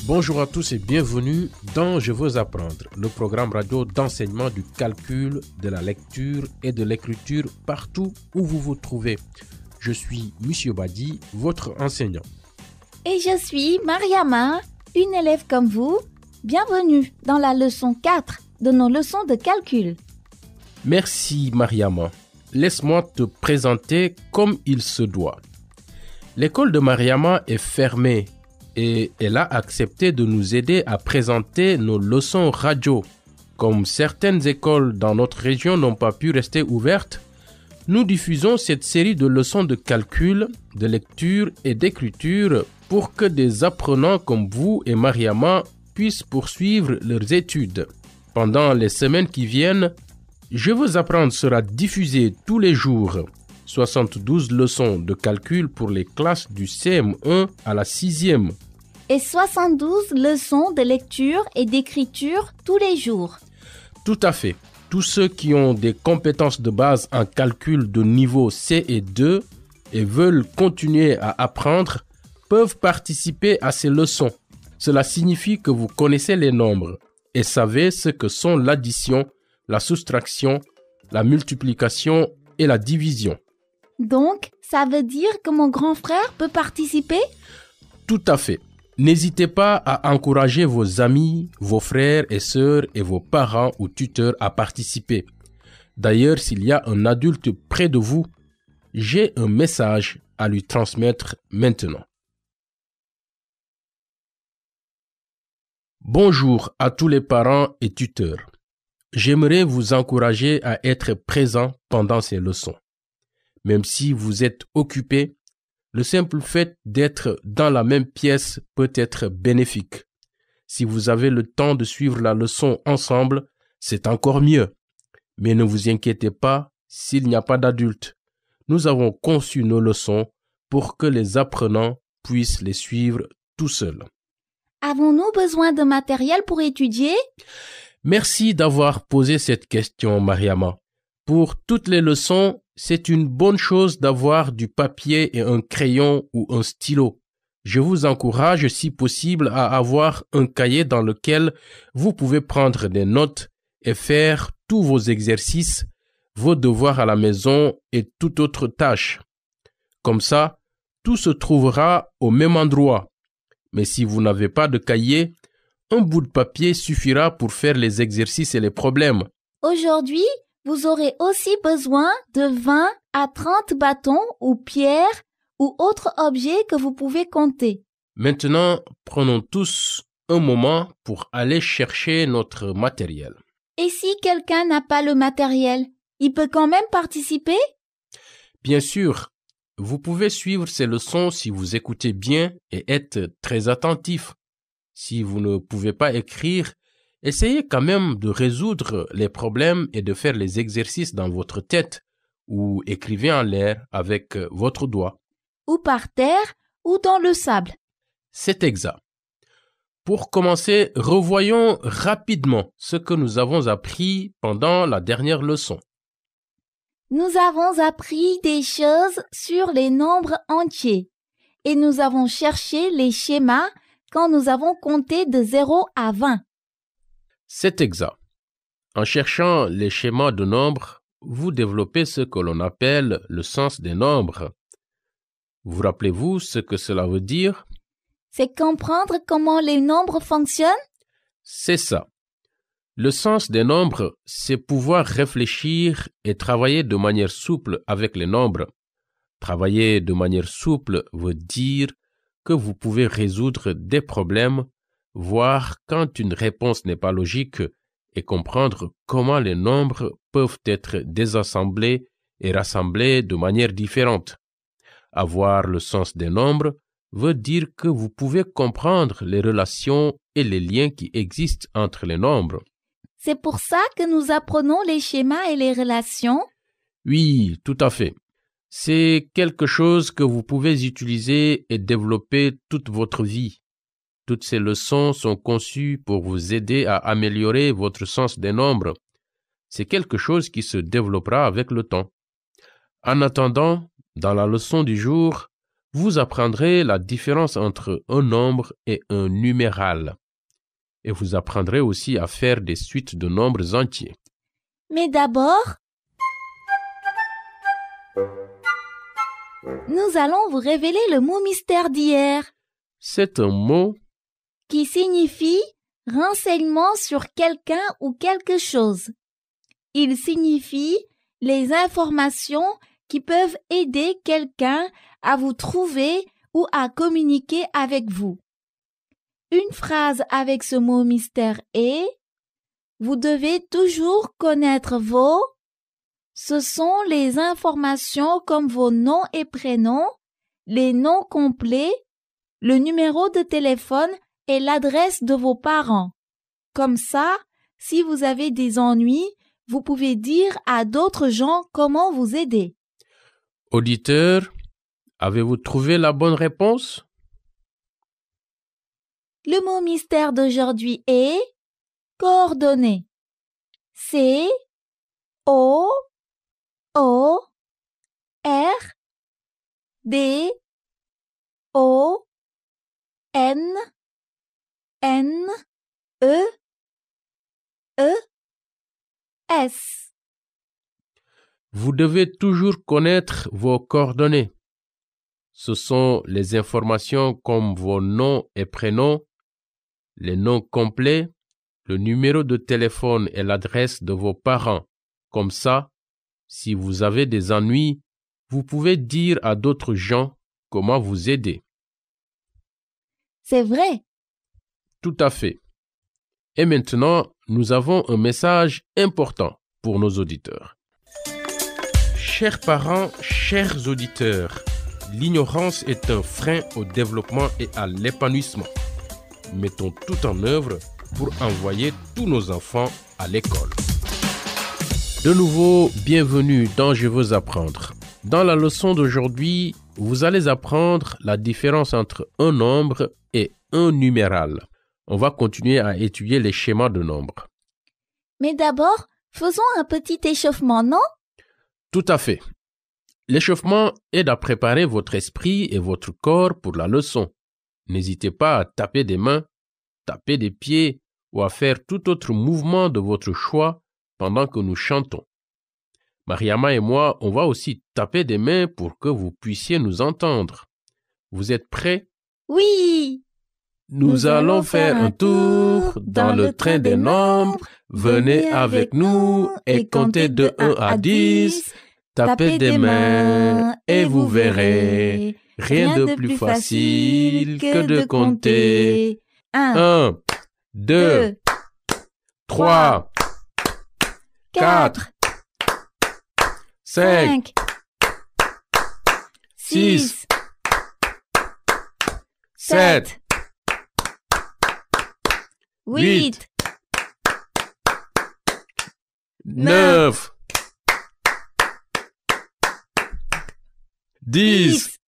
Bonjour à tous et bienvenue dans Je veux apprendre, le programme radio d'enseignement du calcul, de la lecture et de l'écriture partout où vous vous trouvez. Je suis Monsieur Badi, votre enseignant. Et je suis Mariama, une élève comme vous. Bienvenue dans la leçon 4 de nos leçons de calcul. Merci Mariama. Laisse-moi te présenter comme il se doit. L'école de Mariama est fermée et elle a accepté de nous aider à présenter nos leçons radio. Comme certaines écoles dans notre région n'ont pas pu rester ouvertes, nous diffusons cette série de leçons de calcul, de lecture et d'écriture pour que des apprenants comme vous et Mariama puissent poursuivre leurs études. Pendant les semaines qui viennent, Je veux apprendre sera diffusé tous les jours. 72 leçons de calcul pour les classes du CM1 à la 6e. Et 72 leçons de lecture et d'écriture tous les jours. Tout à fait. Tous ceux qui ont des compétences de base en calcul de niveau C et 2 et veulent continuer à apprendre peuvent participer à ces leçons. Cela signifie que vous connaissez les nombres et savez ce que sont l'addition, la soustraction, la multiplication et la division. Donc, ça veut dire que mon grand frère peut participer? Tout à fait. N'hésitez pas à encourager vos amis, vos frères et sœurs et vos parents ou tuteurs à participer. D'ailleurs, s'il y a un adulte près de vous, j'ai un message à lui transmettre maintenant. Bonjour à tous les parents et tuteurs. J'aimerais vous encourager à être présents pendant ces leçons. Même si vous êtes occupés, le simple fait d'être dans la même pièce peut être bénéfique. Si vous avez le temps de suivre la leçon ensemble, c'est encore mieux. Mais ne vous inquiétez pas s'il n'y a pas d'adultes. Nous avons conçu nos leçons pour que les apprenants puissent les suivre tout seuls. Avons-nous besoin de matériel pour étudier? Merci d'avoir posé cette question, Mariama. Pour toutes les leçons, c'est une bonne chose d'avoir du papier et un crayon ou un stylo. Je vous encourage, si possible, à avoir un cahier dans lequel vous pouvez prendre des notes et faire tous vos exercices, vos devoirs à la maison et toute autre tâche. Comme ça, tout se trouvera au même endroit. Mais si vous n'avez pas de cahier, un bout de papier suffira pour faire les exercices et les problèmes. Aujourd'hui, vous aurez aussi besoin de 20 à 30 bâtons ou pierres ou autres objets que vous pouvez compter. Maintenant, prenons tous un moment pour aller chercher notre matériel. Et si quelqu'un n'a pas le matériel, il peut quand même participer? Bien sûr, vous pouvez suivre ces leçons si vous écoutez bien et êtes très attentif. Si vous ne pouvez pas écrire, essayez quand même de résoudre les problèmes et de faire les exercices dans votre tête ou écrivez en l'air avec votre doigt. Ou par terre ou dans le sable. C'est exact. Pour commencer, revoyons rapidement ce que nous avons appris pendant la dernière leçon. Nous avons appris des choses sur les nombres entiers et nous avons cherché les schémas quand nous avons compté de 0 à 20. C'est exact. En cherchant les schémas de nombres, vous développez ce que l'on appelle le sens des nombres. Vous rappelez-vous ce que cela veut dire? C'est comprendre comment les nombres fonctionnent? C'est ça. Le sens des nombres, c'est pouvoir réfléchir et travailler de manière souple avec les nombres. Travailler de manière souple veut dire que vous pouvez résoudre des problèmes, voir quand une réponse n'est pas logique et comprendre comment les nombres peuvent être désassemblés et rassemblés de manière différente. Avoir le sens des nombres veut dire que vous pouvez comprendre les relations et les liens qui existent entre les nombres. C'est pour ça que nous apprenons les schémas et les relations? Oui, tout à fait. C'est quelque chose que vous pouvez utiliser et développer toute votre vie. Toutes ces leçons sont conçues pour vous aider à améliorer votre sens des nombres. C'est quelque chose qui se développera avec le temps. En attendant, dans la leçon du jour, vous apprendrez la différence entre un nombre et un numéral. Et vous apprendrez aussi à faire des suites de nombres entiers. Mais d'abord, nous allons vous révéler le mot mystère d'hier, C'est un mot qui signifie renseignement sur quelqu'un ou quelque chose. Il signifie les informations qui peuvent aider quelqu'un à vous trouver ou à communiquer avec vous. Une phrase avec ce mot mystère est « Vous devez toujours connaître vos ». Ce sont les informations comme vos noms et prénoms, les noms complets, le numéro de téléphone et l'adresse de vos parents. Comme ça, si vous avez des ennuis, vous pouvez dire à d'autres gens comment vous aider. Auditeur, avez-vous trouvé la bonne réponse? Le mot mystère d'aujourd'hui est coordonnées. C O O R D O N N E E S. Vous devez toujours connaître vos coordonnées. Ce sont les informations comme vos noms et prénoms, les noms complets, le numéro de téléphone et l'adresse de vos parents. Comme ça, si vous avez des ennuis, vous pouvez dire à d'autres gens comment vous aider. C'est vrai. Tout à fait. Et maintenant, nous avons un message important pour nos auditeurs. Chers parents, chers auditeurs, l'ignorance est un frein au développement et à l'épanouissement. Mettons tout en œuvre pour envoyer tous nos enfants à l'école. De nouveau, bienvenue dans Je veux apprendre. Dans la leçon d'aujourd'hui, vous allez apprendre la différence entre un nombre et un numéral. On va continuer à étudier les schémas de nombres. Mais d'abord, faisons un petit échauffement, non? Tout à fait. L'échauffement aide à préparer votre esprit et votre corps pour la leçon. N'hésitez pas à taper des mains, taper des pieds ou à faire tout autre mouvement de votre choix pendant que nous chantons. Mariama et moi, on va aussi taper des mains pour que vous puissiez nous entendre. Vous êtes prêts? Oui! Nous allons faire un tour dans le train des nombres. Venez avec nous et comptez de 1 à 10. Tapez des mains et vous verrez. Rien de plus facile que de compter. 1, 2, 3, 4, 5, 6, 7, 8, 9, 10.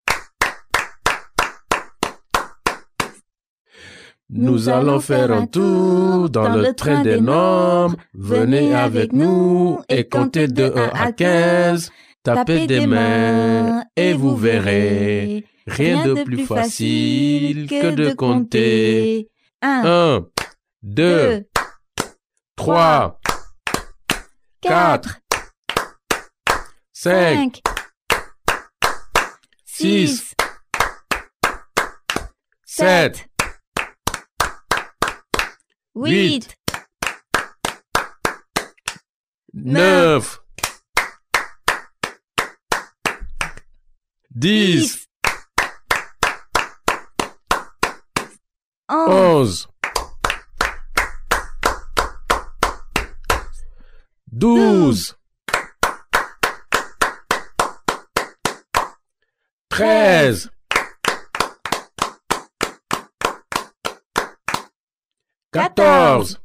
Nous allons faire un tour dans le train des nombres. Venez avec nous et comptez de 1 à 15. Tapez des mains et vous verrez. Rien de plus facile que de compter. 1, 2, 3, 4, 5, 6, 7, 8, 9, 10, 11, 12, 13, 14,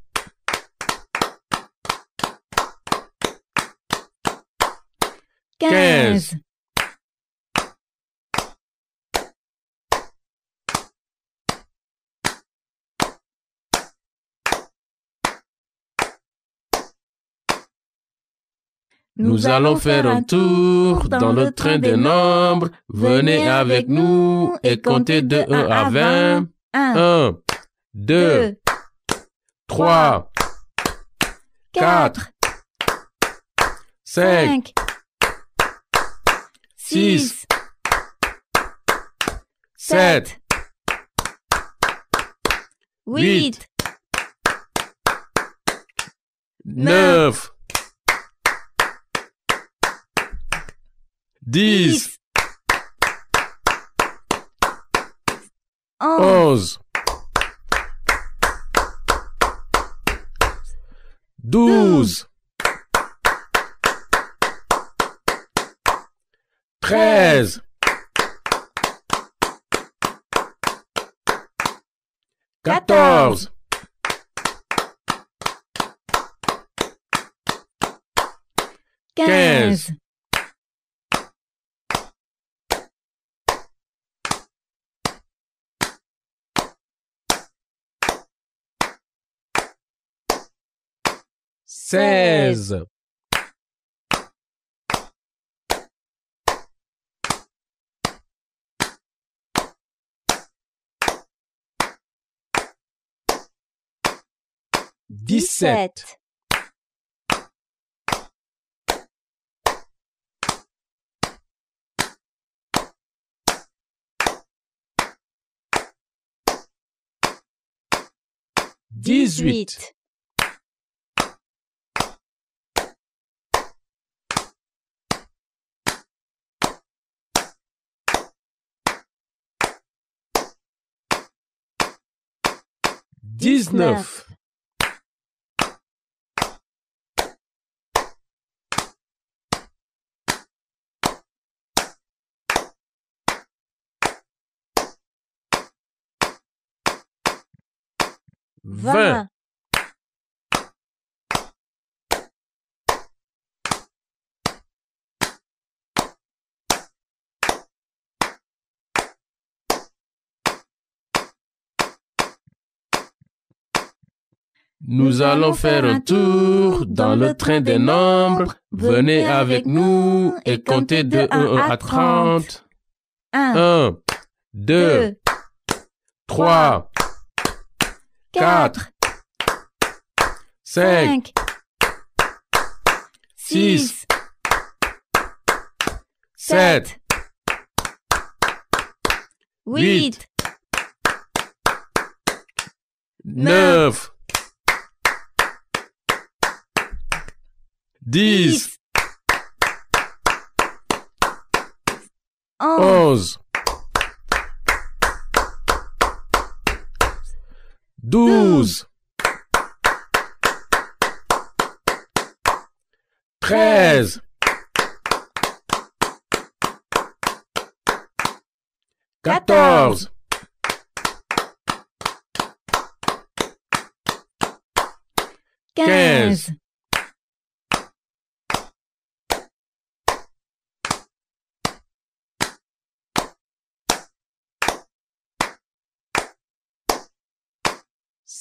15, Nous allons faire un tour dans le train des nombres. Venez avec nous et comptez de 1 à 20. 1, 2, 3, 4, 5, 6, 7, 8, 9, 10, 11, 12, 13, 14, 15, 16, 17, 18, 19, 20, 'Nous allons faire un tour dans le train des nombres. Venez avec nous et comptez de 1 à 30. 1, 2, 3, 4, 5, 6, 7, 8, 9, 10, 11, 12, 13, 14, 15,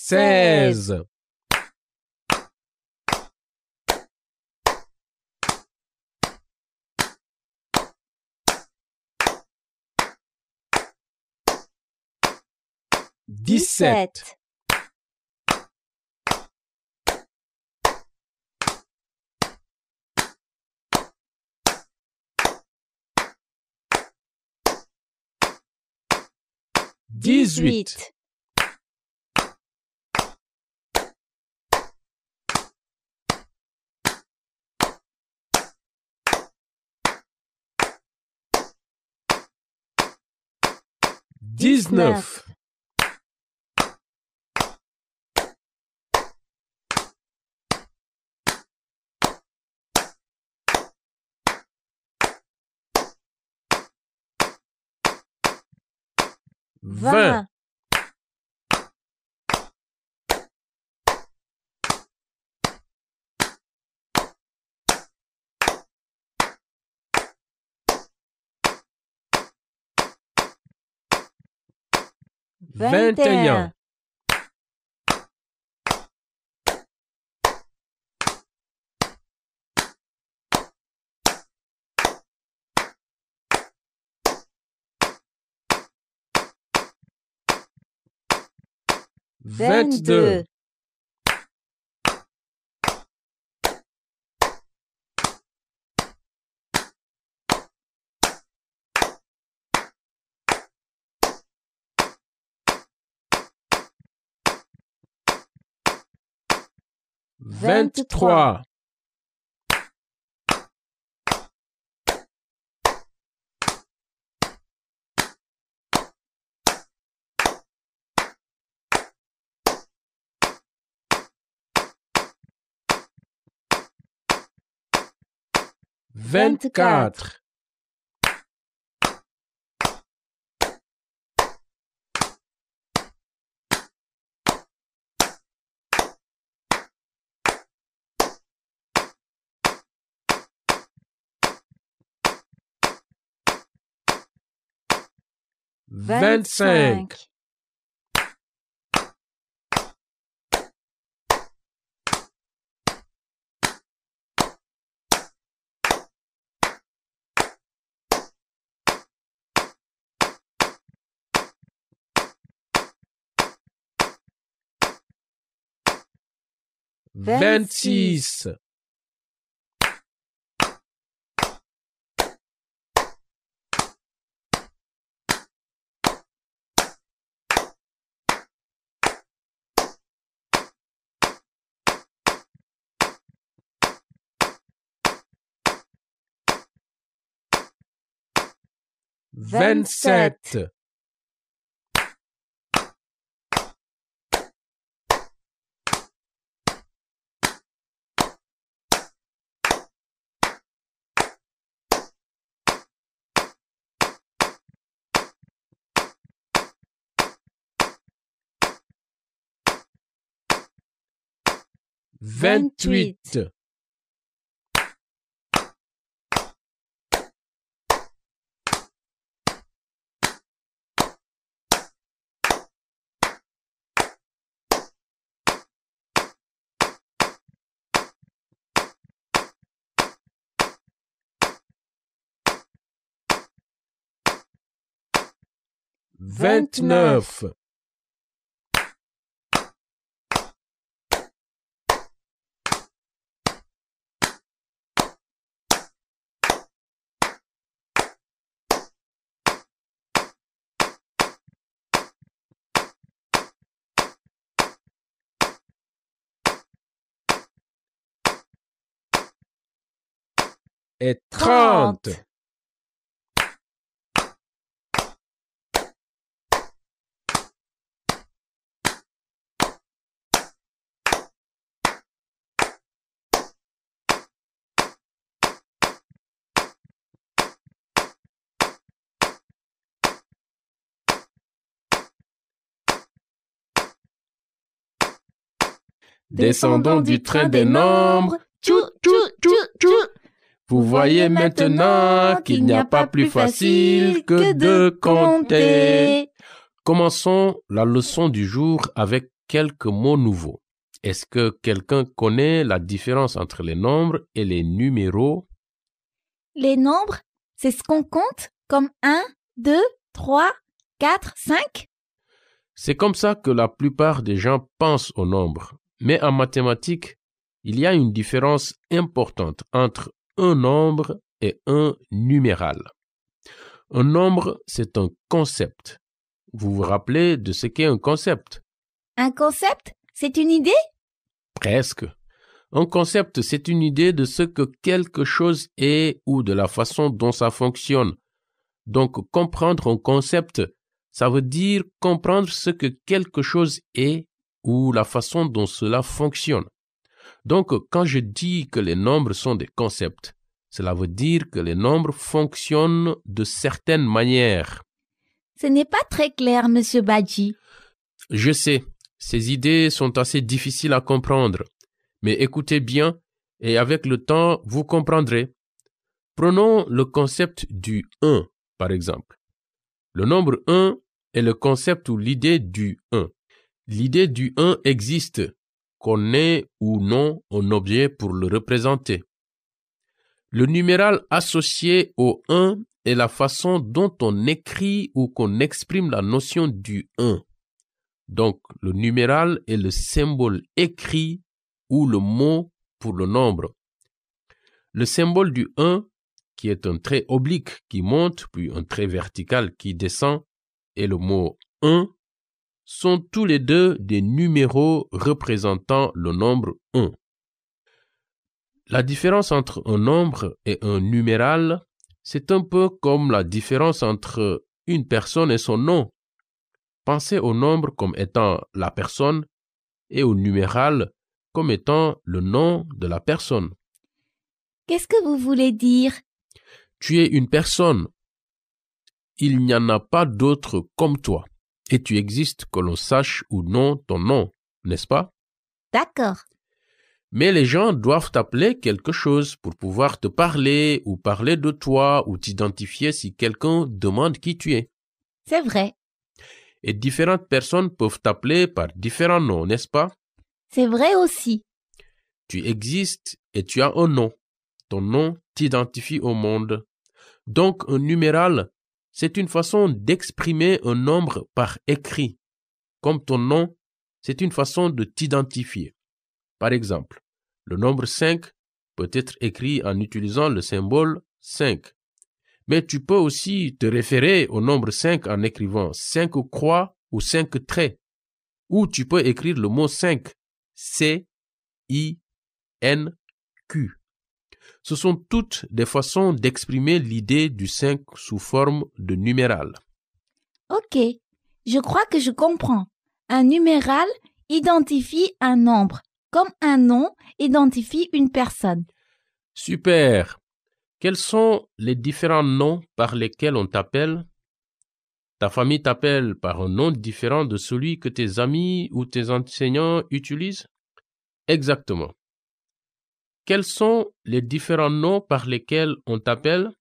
16, 17, 18, 19, 20, 21, 22. 23. 24. 25. 26. 27. 28. 29. 30. 'Descendons du train des nombres. Tchou, tchou, tchou, tchou. Vous voyez maintenant qu'il n'y a pas plus facile que de compter. Commençons la leçon du jour avec quelques mots nouveaux. Est-ce que quelqu'un connaît la différence entre les nombres et les numéros? Les nombres, c'est ce qu'on compte comme 1, 2, 3, 4, 5? C'est comme ça que la plupart des gens pensent aux nombres. Mais en mathématiques, il y a une différence importante entre un nombre et un numéral. Un nombre, c'est un concept. Vous vous rappelez de ce qu'est un concept? Un concept, c'est une idée? Presque. Un concept, c'est une idée de ce que quelque chose est ou de la façon dont ça fonctionne. Donc, comprendre un concept, ça veut dire comprendre ce que quelque chose est ou la façon dont cela fonctionne. Donc, quand je dis que les nombres sont des concepts, cela veut dire que les nombres fonctionnent de certaines manières. Ce n'est pas très clair, Monsieur Badji. Je sais, ces idées sont assez difficiles à comprendre, mais écoutez bien et avec le temps, vous comprendrez. Prenons le concept du 1, par exemple. Le nombre 1 est le concept ou l'idée du 1. L'idée du 1 existe, qu'on ait ou non un objet pour le représenter. Le numéral associé au 1 est la façon dont on écrit ou qu'on exprime la notion du 1. Donc, le numéral est le symbole écrit ou le mot pour le nombre. Le symbole du 1, qui est un trait oblique qui monte, puis un trait vertical qui descend, et le mot 1, sont tous les deux des numéros représentant le nombre 1. La différence entre un nombre et un numéral, c'est un peu comme la différence entre une personne et son nom. Pensez au nombre comme étant la personne et au numéral comme étant le nom de la personne. Qu'est-ce que vous voulez dire? Tu es une personne. Il n'y en a pas d'autre comme toi. Et tu existes que l'on sache ou non ton nom, n'est-ce pas? D'accord. Mais les gens doivent t'appeler quelque chose pour pouvoir te parler ou parler de toi ou t'identifier si quelqu'un demande qui tu es. C'est vrai. Et différentes personnes peuvent t'appeler par différents noms, n'est-ce pas? C'est vrai aussi. Tu existes et tu as un nom. Ton nom t'identifie au monde. Donc, un numéral, c'est une façon d'exprimer un nombre par écrit. Comme ton nom, c'est une façon de t'identifier. Par exemple, le nombre 5 peut être écrit en utilisant le symbole 5. Mais tu peux aussi te référer au nombre 5 en écrivant 5 croix ou 5 traits. Ou tu peux écrire le mot 5, C-I-N-Q. Ce sont toutes des façons d'exprimer l'idée du 5 sous forme de numéral. Ok, je crois que je comprends. Un numéral identifie un nombre, comme un nom identifie une personne. Super! Quels sont les différents noms par lesquels on t'appelle? Ta famille t'appelle par un nom différent de celui que tes amis ou tes enseignants utilisent? Exactement. Quels sont les différents noms par lesquels on t'appelle?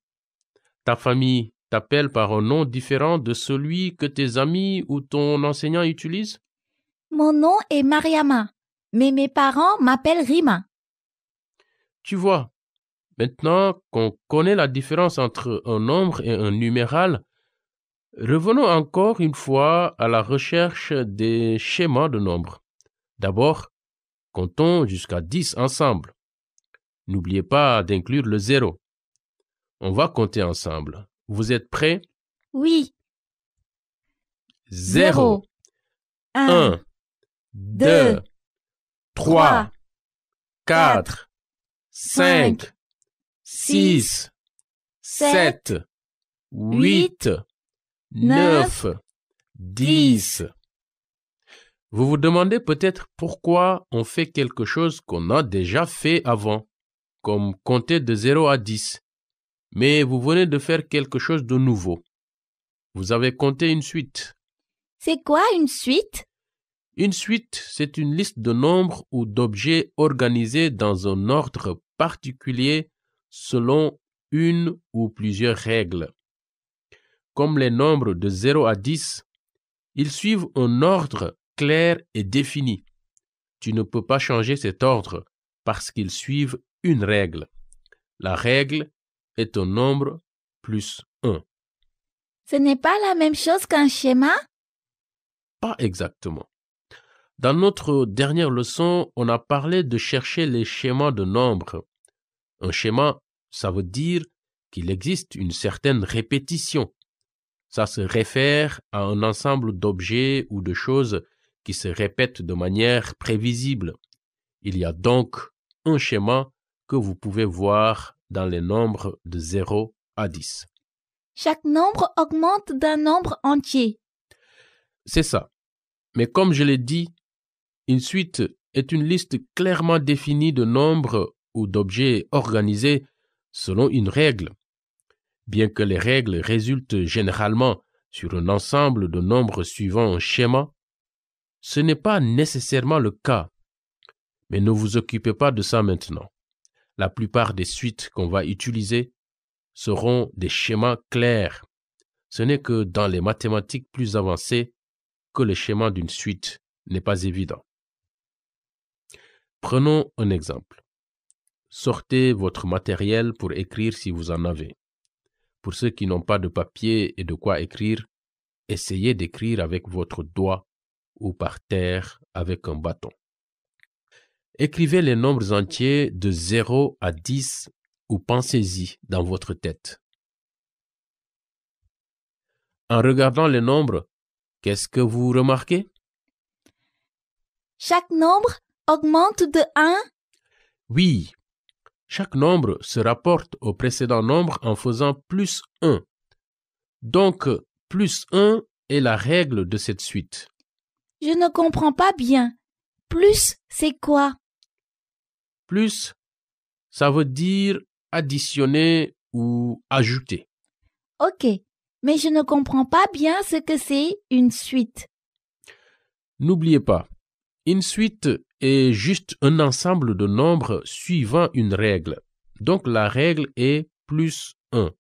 Ta famille t'appelle par un nom différent de celui que tes amis ou ton enseignant utilise? Mon nom est Mariama, mais mes parents m'appellent Rima. Tu vois, maintenant qu'on connaît la différence entre un nombre et un numéral, revenons encore une fois à la recherche des schémas de nombres. D'abord, comptons jusqu'à 10 ensemble. N'oubliez pas d'inclure le 0. On va compter ensemble. Vous êtes prêts? Oui. 0, 1, 2, 3, 4, 5, 6, 7, 8, 9, 10. Vous vous demandez peut-être pourquoi on fait quelque chose qu'on a déjà fait avant, comme compter de 0 à 10. Mais vous venez de faire quelque chose de nouveau. Vous avez compté une suite. C'est quoi une suite? Une suite, c'est une liste de nombres ou d'objets organisés dans un ordre particulier selon une ou plusieurs règles. Comme les nombres de 0 à 10, ils suivent un ordre clair et défini. Tu ne peux pas changer cet ordre parce qu'ils suivent une règle. La règle est un nombre plus 1. Ce n'est pas la même chose qu'un schéma? Pas exactement. Dans notre dernière leçon, on a parlé de chercher les schémas de nombres. Un schéma, ça veut dire qu'il existe une certaine répétition. Ça se réfère à un ensemble d'objets ou de choses qui se répètent de manière prévisible. Il y a donc un schéma que vous pouvez voir dans les nombres de 0 à 10. Chaque nombre augmente d'un nombre entier. C'est ça. Mais comme je l'ai dit, une suite est une liste clairement définie de nombres ou d'objets organisés selon une règle. Bien que les règles résultent généralement sur un ensemble de nombres suivant un schéma, ce n'est pas nécessairement le cas. Mais ne vous occupez pas de ça maintenant. La plupart des suites qu'on va utiliser seront des schémas clairs. Ce n'est que dans les mathématiques plus avancées que le schéma d'une suite n'est pas évident. Prenons un exemple. Sortez votre matériel pour écrire si vous en avez. Pour ceux qui n'ont pas de papier et de quoi écrire, essayez d'écrire avec votre doigt ou par terre avec un bâton. Écrivez les nombres entiers de 0 à 10 ou pensez-y dans votre tête. En regardant les nombres, qu'est-ce que vous remarquez? Chaque nombre augmente de 1. Oui, chaque nombre se rapporte au précédent nombre en faisant plus 1. Donc, plus 1 est la règle de cette suite. Je ne comprends pas bien. Plus, c'est quoi? Plus, ça veut dire additionner ou ajouter. Ok, mais je ne comprends pas bien ce que c'est une suite. N'oubliez pas, une suite est juste un ensemble de nombres suivant une règle. Donc la règle est plus 1.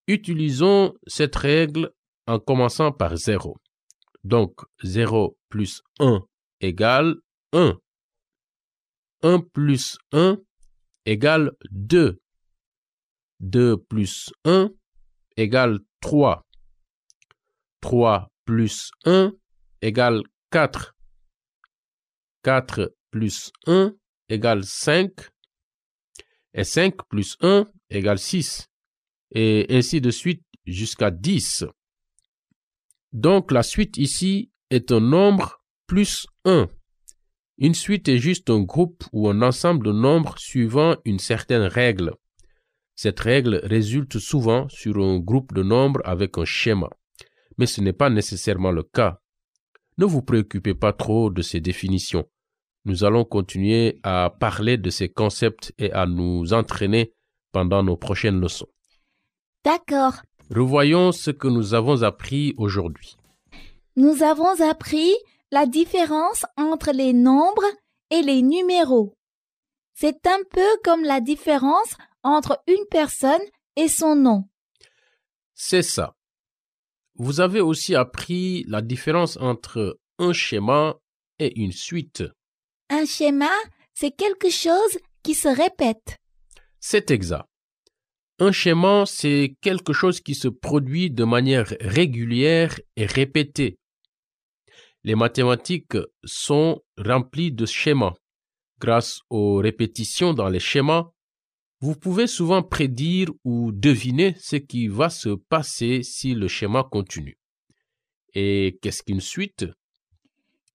Utilisons cette règle en commençant par 0. Donc 0 plus 1 égale 1. 1 plus 1 égale 2. 2 plus 1 égale 3. 3 plus 1 égale 4. 4 plus 1 égale 5. Et 5 plus 1 égale 6. Et ainsi de suite jusqu'à 10. Donc la suite ici est un nombre plus 1. Une suite est juste un groupe ou un ensemble de nombres suivant une certaine règle. Cette règle résulte souvent sur un groupe de nombres avec un schéma. Mais ce n'est pas nécessairement le cas. Ne vous préoccupez pas trop de ces définitions. Nous allons continuer à parler de ces concepts et à nous entraîner pendant nos prochaines leçons. D'accord. Revoyons ce que nous avons appris aujourd'hui. Nous avons appris la différence entre les nombres et les numéros. C'est un peu comme la différence entre une personne et son nom. C'est ça. Vous avez aussi appris la différence entre un schéma et une suite. Un schéma, c'est quelque chose qui se répète. C'est exact. Un schéma, c'est quelque chose qui se produit de manière régulière et répétée. Les mathématiques sont remplies de schémas. Grâce aux répétitions dans les schémas, vous pouvez souvent prédire ou deviner ce qui va se passer si le schéma continue. Et qu'est-ce qu'une suite?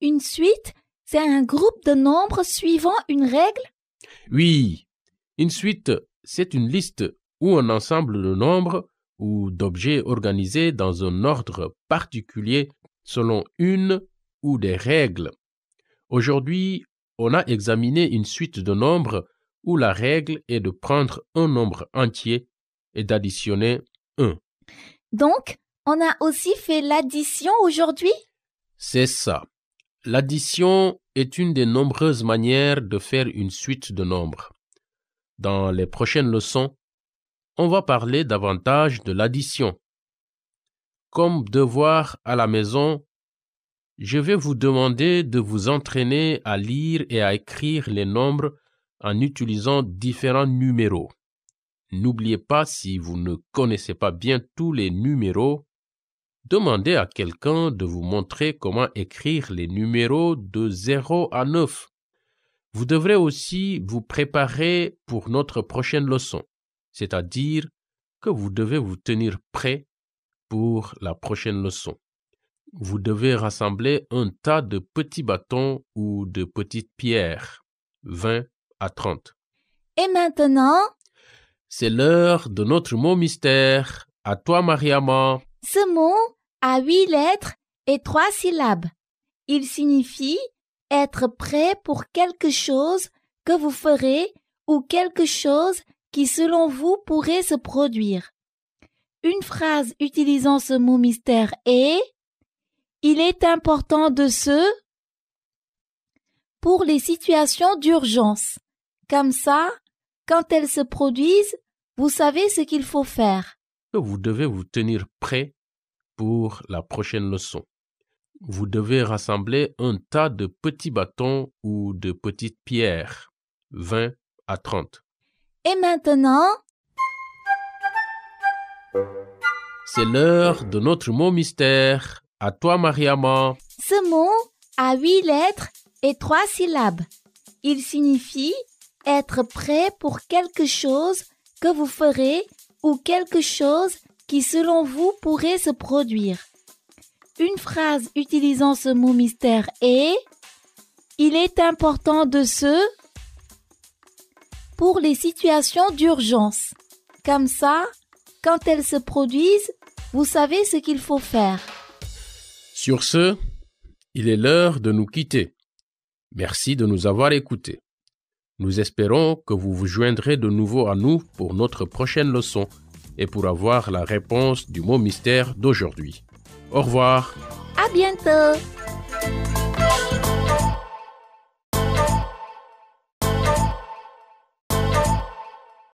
Une suite, c'est un groupe de nombres suivant une règle? Oui, une suite, c'est une liste ou un ensemble de nombres ou d'objets organisés dans un ordre particulier selon une ou des règles. Aujourd'hui, on a examiné une suite de nombres où la règle est de prendre un nombre entier et d'additionner 1. Donc, on a aussi fait l'addition aujourd'hui? C'est ça. L'addition est une des nombreuses manières de faire une suite de nombres. Dans les prochaines leçons, on va parler davantage de l'addition. Comme devoir à la maison, je vais vous demander de vous entraîner à lire et à écrire les nombres en utilisant différents numéros. N'oubliez pas, si vous ne connaissez pas bien tous les numéros, demandez à quelqu'un de vous montrer comment écrire les numéros de 0 à 9. Vous devrez aussi vous préparer pour notre prochaine leçon, c'est-à-dire que vous devez vous tenir prêt pour la prochaine leçon. Vous devez rassembler un tas de petits bâtons ou de petites pierres, 20 à 30. Et maintenant? C'est l'heure de notre mot mystère. À toi, Mariama. Ce mot a 8 lettres et 3 syllabes. Il signifie être prêt pour quelque chose que vous ferez ou quelque chose qui, selon vous, pourrait se produire. Une phrase utilisant ce mot mystère est « Il est important de se… » pour les situations d'urgence. Comme ça, quand elles se produisent, vous savez ce qu'il faut faire. Vous devez vous tenir prêt pour la prochaine leçon. Vous devez rassembler un tas de petits bâtons ou de petites pierres, 20 à 30. Et maintenant? C'est l'heure de notre mot mystère. À toi, Mariama. Ce mot a 8 lettres et 3 syllabes. Il signifie être prêt pour quelque chose que vous ferez ou quelque chose qui selon vous pourrait se produire. Une phrase utilisant ce mot mystère est « Il est important de se… » pour les situations d'urgence. Comme ça, quand elles se produisent, vous savez ce qu'il faut faire. Sur ce, il est l'heure de nous quitter. Merci de nous avoir écoutés. Nous espérons que vous vous joindrez de nouveau à nous pour notre prochaine leçon et pour avoir la réponse du mot mystère d'aujourd'hui. Au revoir. À bientôt.